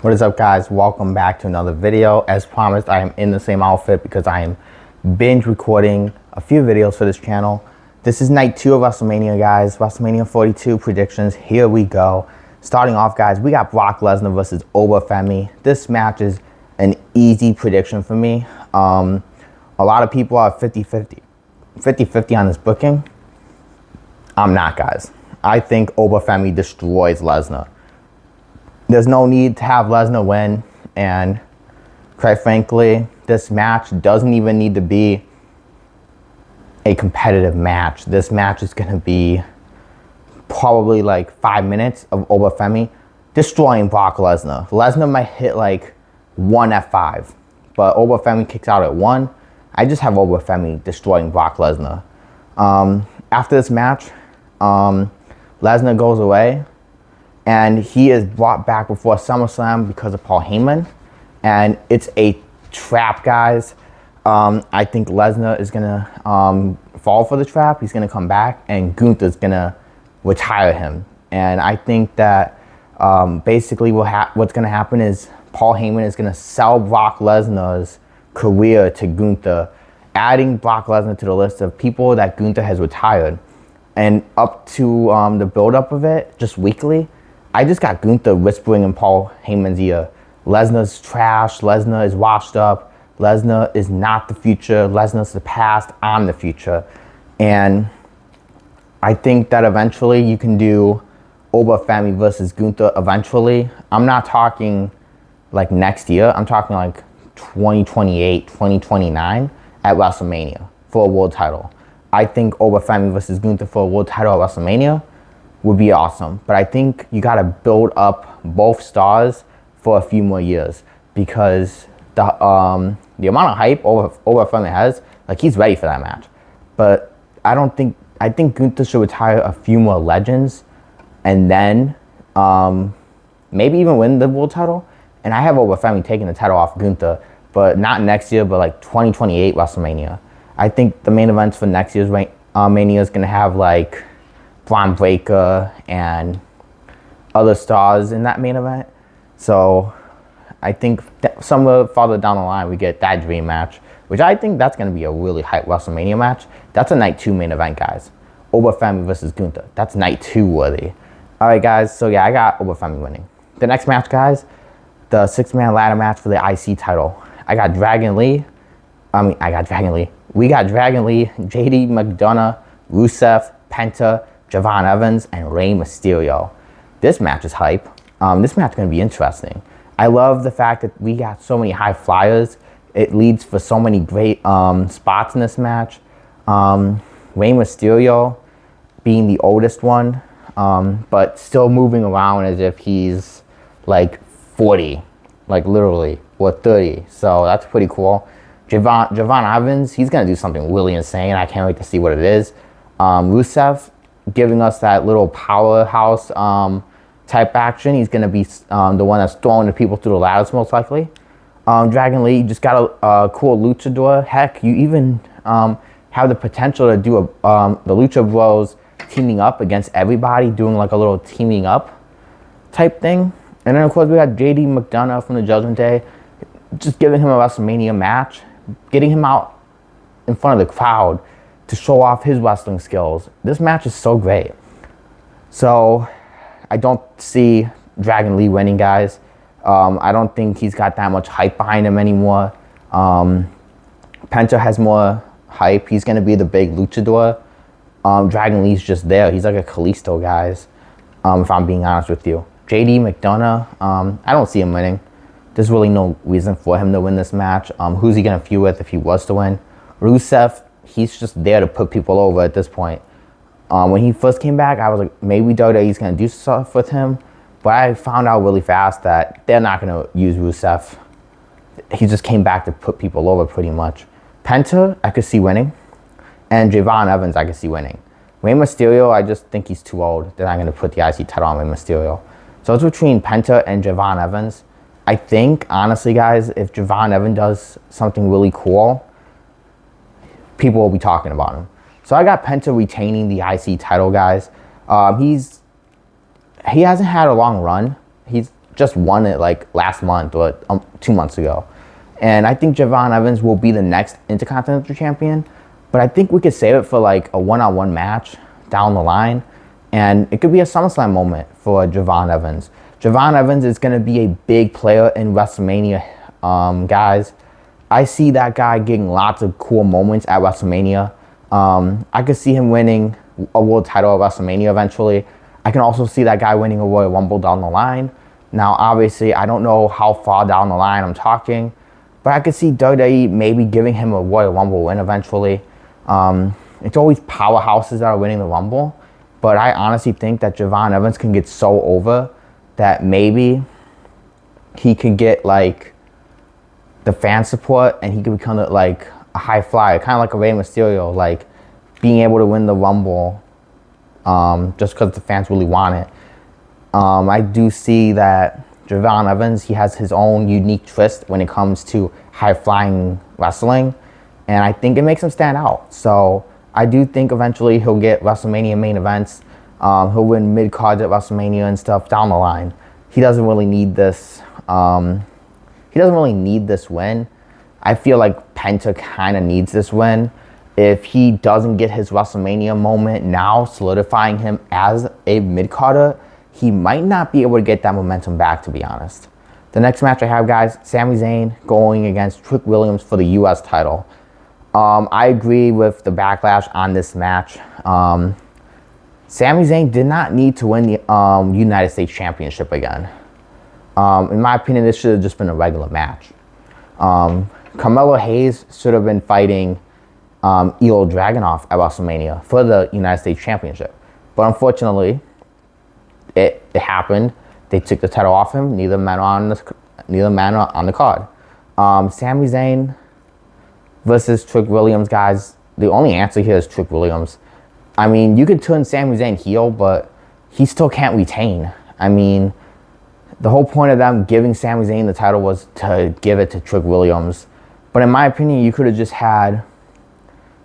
What is up, guys? Welcome back to another video. As promised, I am in the same outfit because I am binge recording a few videos for this channel. This is night 2 of Wrestlemania, guys. Wrestlemania 42 predictions. Here we go. Starting off, guys, we got Brock Lesnar versus Femi. This match is an easy prediction for me. A lot of people are 50-50 on this booking. I'm not, guys. I think Femi destroys Lesnar. There's no need to have Lesnar win, and quite frankly, this match doesn't even need to be a competitive match. This match is going to be probably like 5 minutes of Femi destroying Brock Lesnar. Lesnar might hit like 1 F5, but Femi kicks out at 1. I just have Femi destroying Brock Lesnar. After this match, Lesnar goes away, and he is brought back before SummerSlam because of Paul Heyman. And it's a trap, guys. I think Lesnar is going to fall for the trap. He's going to come back, and Gunther's going to retire him. And I think that basically what's going to happen is Paul Heyman is going to sell Brock Lesnar's career to Gunther, adding Brock Lesnar to the list of people that Gunther has retired. And up to the build-up of it, just weekly, I just got Gunther whispering in Paul Heyman's ear, Lesnar's trash, Lesnar is washed up, Lesnar is not the future, Lesnar's the past, I'm the future. And I think that eventually you can do Femi versus Gunther eventually. I'm not talking like next year, I'm talking like 2028, 2029 at WrestleMania for a world title. I think Femi versus Gunther for a world title at WrestleMania would be awesome. But I think you got to build up both stars for a few more years, because the amount of hype Femi has, like, he's ready for that match. But I think Gunther should retire a few more legends and then maybe even win the world title. And I have Femi taking the title off Gunther, but not next year, but like 2028 WrestleMania. I think the main events for next year's Mania is going to have like Braun Breaker and other stars in that main event. So I think somewhere farther down the line we get that dream match, which I think that's going to be a really hype WrestleMania match. That's a night 2 main event, guys. Femi versus Gunther. That's night 2 worthy. All right, guys. So yeah, I got Femi winning. The next match, guys, the 6-man ladder match for the IC title. We got Dragon Lee, JD McDonough, Rusev, Penta, Javon Evans, and Rey Mysterio. This match is hype. This match is going to be interesting. I love the fact that we got so many high flyers. It leads for so many great spots in this match. Rey Mysterio being the oldest one, but still moving around as if he's like 40, like literally, or 30. So that's pretty cool. Javon Evans, he's going to do something really insane. I can't wait to see what it is. Rusev giving us that little powerhouse type action. He's going to be the one that's throwing the people through the ladders, most likely. Dragon Lee, you just got a cool luchador. Heck, you even have the potential to do the Lucha Bros teaming up against everybody, doing like a little teaming up type thing. And then, of course, we got JD McDonough from the Judgment Day, just giving him a WrestleMania match, getting him out in front of the crowd to show off his wrestling skills. This match is so great. So I don't see Dragon Lee winning, guys. I don't think he's got that much hype behind him anymore. Penta has more hype. He's going to be the big luchador. Dragon Lee's just there. He's like a Kalisto, guys, if I'm being honest with you. JD McDonough, I don't see him winning. There's really no reason for him to win this match. Who's he going to feud with if he was to win? Rusev, he's just there to put people over at this point. When he first came back, I was like, maybe WWE's going to do stuff with him. But I found out really fast that they're not going to use Rusev. He just came back to put people over pretty much. Penta, I could see winning. And Javon Evans, I could see winning. Rey Mysterio, I just think he's too old. They're not going to put the IC title on Rey Mysterio. So it's between Penta and Javon Evans. I think, honestly, guys, if Javon Evans does something really cool, people will be talking about him. So I got Penta retaining the IC title, guys. He hasn't had a long run. He's just won it like last month or 2 months ago. And I think Javon Evans will be the next Intercontinental Champion. But I think we could save it for like a one-on-one match down the line. And it could be a SummerSlam moment for Javon Evans. Javon Evans is going to be a big player in WrestleMania, guys. I see that guy getting lots of cool moments at WrestleMania. I could see him winning a world title at WrestleMania eventually. I can also see that guy winning a Royal Rumble down the line. Now, obviously, I don't know how far down the line I'm talking, but I could see WWE maybe giving him a Royal Rumble win eventually. It's always powerhouses that are winning the Rumble, but I honestly think that Javon Evans can get so over that maybe he could get like the fan support and he could become like a high flyer, kind of like a Rey Mysterio, like being able to win the Rumble just because the fans really want it. I do see that Javon Evans, he has his own unique twist when it comes to high-flying wrestling, and I think it makes him stand out. So I do think eventually he'll get WrestleMania main events. He'll win mid-cards at WrestleMania and stuff down the line. He doesn't really need this. He doesn't really need this win. I feel like Penta kind of needs this win. If he doesn't get his WrestleMania moment now, solidifying him as a mid-carder, he might not be able to get that momentum back, to be honest. The next match I have, guys, Sami Zayn going against Trick Williams for the U.S. title. I agree with the backlash on this match. Sami Zayn did not need to win the United States Championship again. In my opinion, this should have just been a regular match. Carmelo Hayes should have been fighting Ilya Dragunov at WrestleMania for the United States Championship. But unfortunately, it happened. They took the title off him. Neither man on the card. Sami Zayn versus Trick Williams, guys. The only answer here is Trick Williams. I mean, you could turn Sami Zayn heel, but he still can't retain. I mean, the whole point of them giving Sami Zayn the title was to give it to Trick Williams. But in my opinion, you could have just had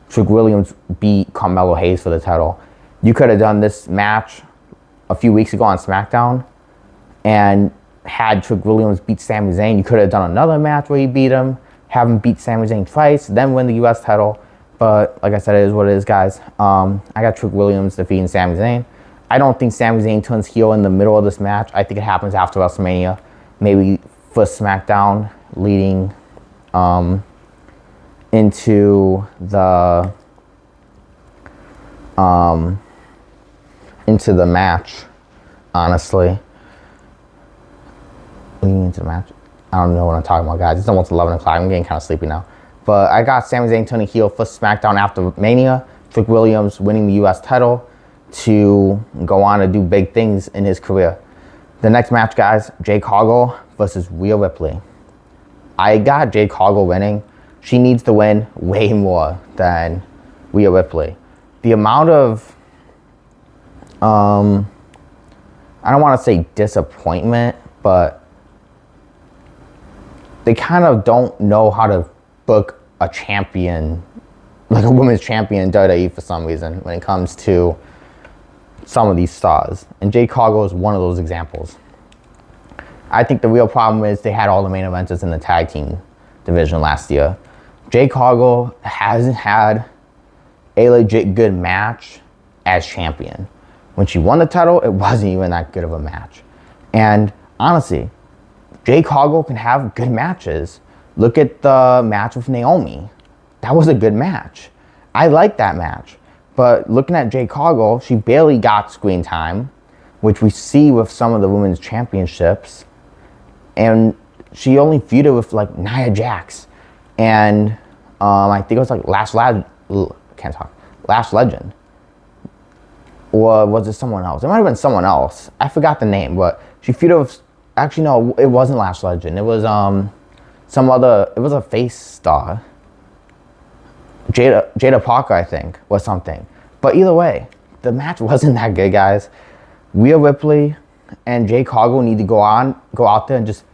Trick Williams beat Carmelo Hayes for the title. You could have done this match a few weeks ago on SmackDown and had Trick Williams beat Sami Zayn. You could have done another match where he beat him, have him beat Sami Zayn twice, then win the U.S. title. But like I said, it is what it is, guys. I got Trick Williams defeating Sami Zayn. I don't think Sami Zayn turns heel in the middle of this match. I think it happens after WrestleMania, maybe for SmackDown, leading into the match. Honestly, leading into the match. I don't know what I'm talking about, guys. It's almost 11 o'clock. I'm getting kind of sleepy now. But I got Sami Zayn turning heel for SmackDown after Mania. Trick Williams winning the U.S. title to go on to do big things in his career. The next match, guys, Jade Cargill versus Rhea Ripley. I got Jade Cargill winning. She needs to win way more than Rhea Ripley. The amount of, I don't want to say disappointment, but they kind of don't know how to book a champion, like a women's champion in WWE for some reason when it comes to some of these stars. And Jade Cargill is one of those examples. I think the real problem is they had all the main eventers in the tag team division last year. Jade Cargill hasn't had a legit good match as champion. When she won the title, it wasn't even that good of a match. And honestly, Jade Cargill can have good matches. Look at the match with Naomi. That was a good match. I like that match. But looking at Jade Cargill, she barely got screen time, which we see with some of the women's championships. And she only feuded with like Nia Jax. And I think it was like Lash Legend. Or was it someone else? It might have been someone else. I forgot the name, but she feuded with, actually no, it wasn't Lash Legend. It was some other, it was a face star. Jada Parker, I think, or something. But either way, the match wasn't that good, guys. Rhea Ripley and Jade Cargill need to go out there and just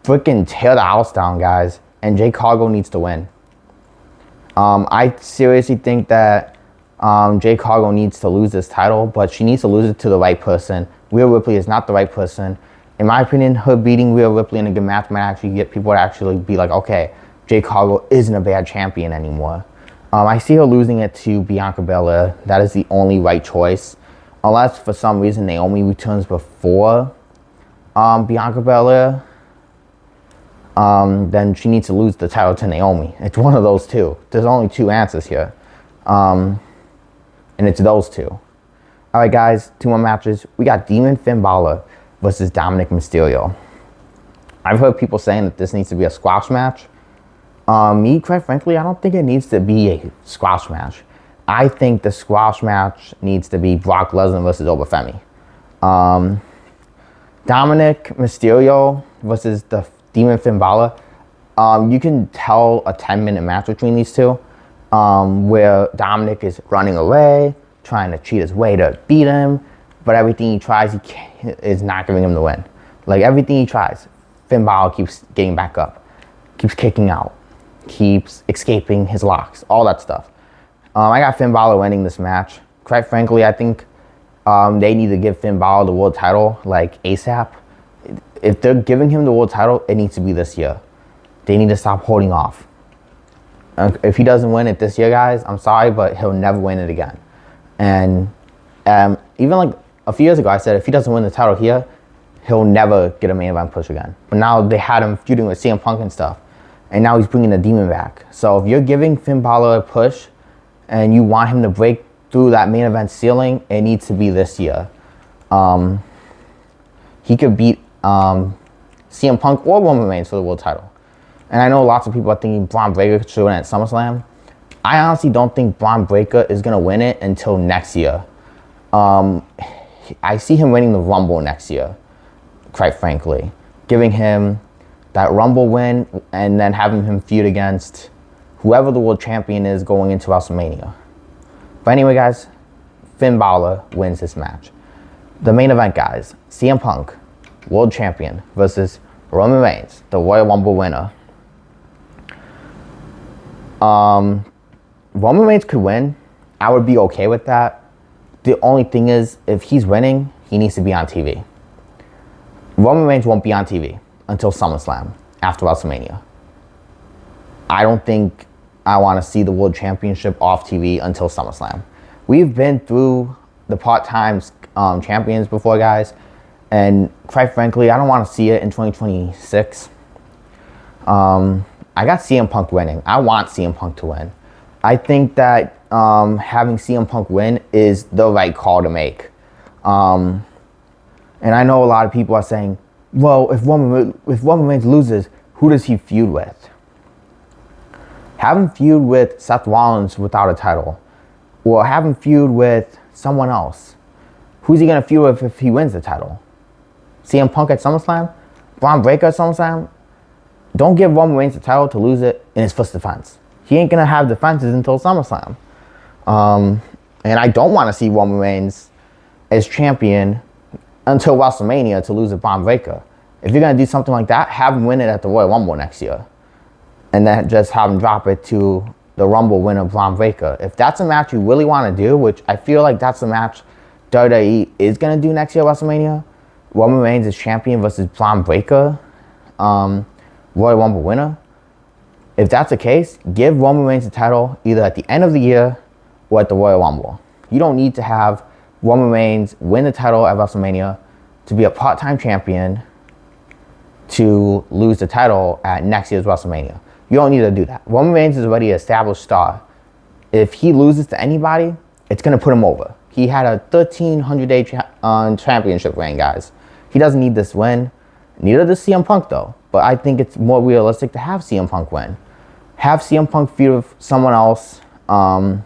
freaking tear the house down, guys. And Jade Cargill needs to win. I seriously think that Jade Cargill needs to lose this title, but she needs to lose it to the right person. Rhea Ripley is not the right person. in my opinion, her beating Rhea Ripley in a good match might actually get people to actually be like, okay, Jade Cargill isn't a bad champion anymore. I see her losing it to Bianca Belair. That is the only right choice. Unless for some reason Naomi returns before Bianca Belair, then she needs to lose the title to Naomi. It's one of those two. There's only two answers here. And it's those two. Alright guys, 2 more matches. We got Demon Finn Balor versus Dominic Mysterio. I've heard people saying that this needs to be a squash match. Me, quite frankly, I don't think it needs to be a squash match. I think the squash match needs to be Brock Lesnar versus Obafemi. Dominic Mysterio versus the Demon Finn Balor. You can tell a 10-minute match between these two, where Dominic is running away, trying to cheat his way to beat him, but everything he tries is not giving him the win. Like everything he tries, Finn Balor keeps getting back up, keeps kicking out, keeps escaping his locks, all that stuff. I got Finn Balor winning this match. Quite frankly, I think they need to give Finn Balor the world title like ASAP. If they're giving him the world title, it needs to be this year. They need to stop holding off. If he doesn't win it this year, guys, I'm sorry, but he'll never win it again. And even like a few years ago, I said if he doesn't win the title here, he'll never get a main event push again. But now they had him feuding with CM Punk and stuff. And now he's bringing the Demon back. So if you're giving Finn Balor a push and you want him to break through that main event ceiling, it needs to be this year. He could beat CM Punk or Roman Reigns for the world title. And I know lots of people are thinking Braun Breaker should win at SummerSlam. I honestly don't think Braun Breaker is going to win it until next year. I see him winning the Rumble next year, quite frankly. Giving him that Rumble win and then having him feud against whoever the world champion is going into WrestleMania. But anyway, guys, Finn Balor wins this match. The main event, guys, CM Punk, world champion, versus Roman Reigns, the Royal Rumble winner. Roman Reigns could win. I would be okay with that. The only thing is, if he's winning, he needs to be on TV. Roman Reigns won't be on TV until SummerSlam, after WrestleMania. I don't think I want to see the World Championship off TV until SummerSlam. We've been through the part-time champions before, guys, and quite frankly, I don't want to see it in 2026. I got CM Punk winning. I want CM Punk to win. I think that having CM Punk win is the right call to make. And I know a lot of people are saying, well, if Roman Reigns loses, who does he feud with? Have him feud with Seth Rollins without a title. Or have him feud with someone else. Who's he going to feud with if he wins the title? CM Punk at SummerSlam? Braun Breaker at SummerSlam? Don't give Roman Reigns the title to lose it in his first defense. He ain't going to have defenses until SummerSlam. And I don't want to see Roman Reigns as champion until WrestleMania to lose a Braun Breaker. If you're going to do something like that, have him win it at the Royal Rumble next year. And then just have him drop it to the Rumble winner, Braun Breaker. If that's a match you really want to do, which I feel like that's a match WWE is going to do next year at WrestleMania, Roman Reigns is champion versus Braun Breaker, Royal Rumble winner. If that's the case, give Roman Reigns the title either at the end of the year or at the Royal Rumble. You don't need to have Roman Reigns win the title at WrestleMania to be a part-time champion to lose the title at next year's WrestleMania. You don't need to do that. Roman Reigns is already an established star. If he loses to anybody, it's going to put him over. He had a 1,300-day championship reign, guys. He doesn't need this win. Neither does CM Punk, though. But I think it's more realistic to have CM Punk win. Have CM Punk feud with someone else. And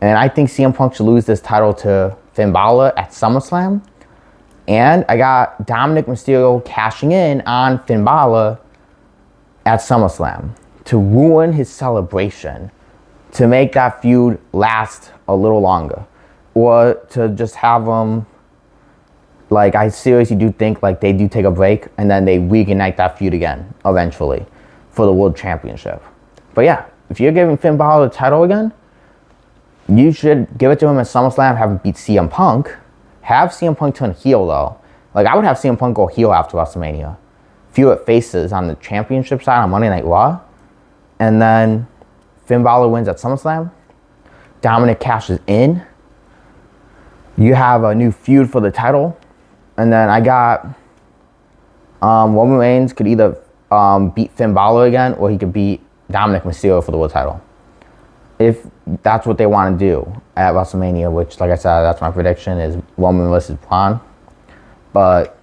I think CM Punk should lose this title to Finn Balor at SummerSlam. And I got Dominic Mysterio cashing in on Finn Balor at SummerSlam to ruin his celebration, to make that feud last a little longer, or to just have them, like, I seriously do think like they do take a break and then they reignite that feud again eventually for the World Championship. But yeah, if you're giving Finn Balor the title again, you should give it to him at SummerSlam, have him beat CM Punk. Have CM Punk turn heel though. Like, I would have CM Punk go heel after WrestleMania. Feud at faces on the championship side on Monday Night Raw. And then Finn Balor wins at SummerSlam. Dominic cashes in. You have a new feud for the title. And then I got Roman Reigns could either beat Finn Balor again, or he could beat Dominic Mysterio for the world title. If that's what they want to do at WrestleMania, which, like I said, that's my prediction, is Roman versus Braun. But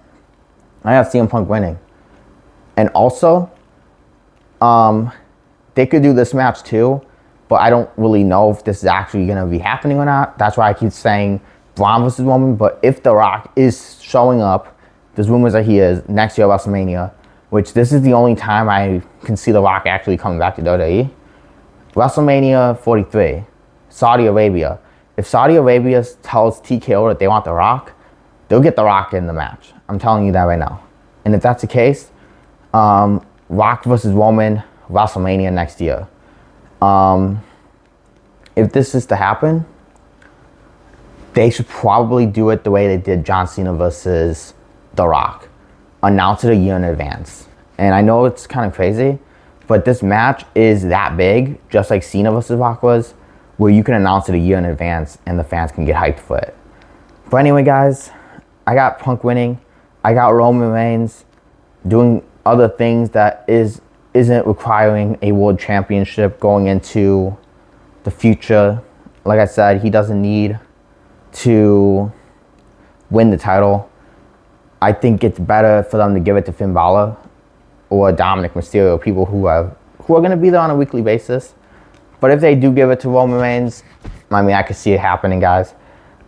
I have CM Punk winning. And also, they could do this match too, but I don't really know if this is actually going to be happening or not. That's why I keep saying Braun versus Roman. But if The Rock is showing up, there's rumors that he is, next year at WrestleMania, which this is the only time I can see The Rock actually coming back to WWE. WrestleMania 43, Saudi Arabia. If Saudi Arabia tells TKO that they want The Rock, they'll get The Rock in the match. I'm telling you that right now. And if that's the case, Rock versus Roman, WrestleMania next year. If this is to happen, they should probably do it the way they did John Cena versus The Rock. Announce it a year in advance. And I know it's kind of crazy, but this match is that big, just like Cena versus Rock was, where you can announce it a year in advance and the fans can get hyped for it. But anyway, guys, I got Punk winning. I got Roman Reigns doing other things that isn't requiring a world championship going into the future. Like I said, he doesn't need to win the title. I think it's better for them to give it to Finn Balor or Dominic Mysterio, people who are going to be there on a weekly basis. But if they do give it to Roman Reigns, I mean, I could see it happening, guys.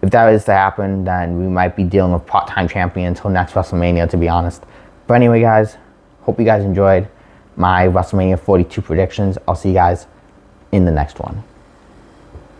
If that is to happen, then we might be dealing with part-time champion until next WrestleMania, to be honest. But anyway, guys, hope you guys enjoyed my WrestleMania 42 predictions. I'll see you guys in the next one.